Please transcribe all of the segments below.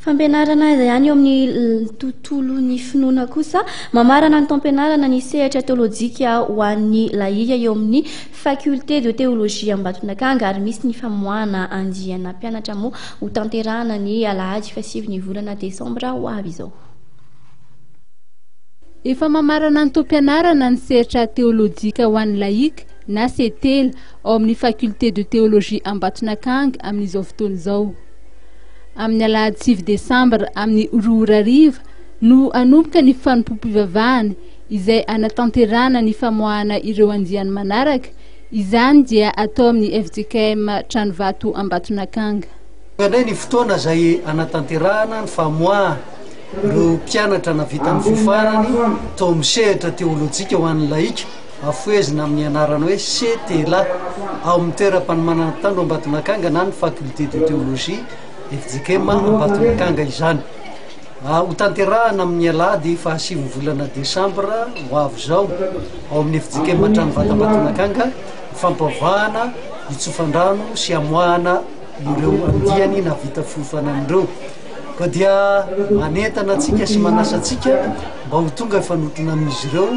fampianarana izay ihany eo amin'ny tontolon'ny finoana kosa mamarana ny taom-pianarana ny sehatra teologika ho an'ny laika eo amin'ny Faculté de Théologie Ambatonkanga ary misy ny famoahana andiam-pianatra moa ho tanterahana ny alahady fasivo ny volana Desambra ho avy izao. Efa mamarana ny taom-pianarana ny sehatra teologika ho an'ny laika na Setela ao amin'ny Faculté de Théologie Ambatonkanga amin'izao fotoana izao. Amin'ny alahady 9 Desambra amin'ny 2:00 no anomboka ny fanompoam-pivavahana izay anatanterahana ny famoahana ireo andiany manaraka. Izany dia atao amin'ny FJKM Tranovato Ambatonkanga. Ny fotoana izay anatanterahana ny famoahana ireo mpianatra navita amin'ny fifarany tao misehatra teologika ho an'ny laika afoezina amin'ny anarana hoe Setela ao amin'ny toeram-panomanana tany Ambatonkanga na ny Faculté de Théologie FJKM Ambatonkanga izany. Ho tanterahana amin'ny alahady 7 volana Desambra ho avy izao ao amin'ny FJKM Tranovato Ambatonkanga fampavahana itsofan-drano sy amoahana ireo andiany navita fiofanan'ireo. Ka dia manentana antsika sy manasa antsika mba ho tonga fanotrona amin'izy ireo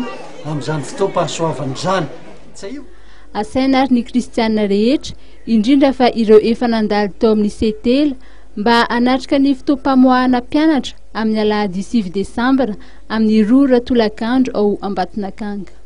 amin'izany fotoam-pahasoavana izany. Asaina ary ny kristianina rehetra indrindra fa ireo efa nandalo tao amin'ny Setela mba hanatrika ny fotoam-pamoahana mpianatra amin'ny alahady 9 Desambra amin'ny 2 tolakandro ao Ambatonkanga.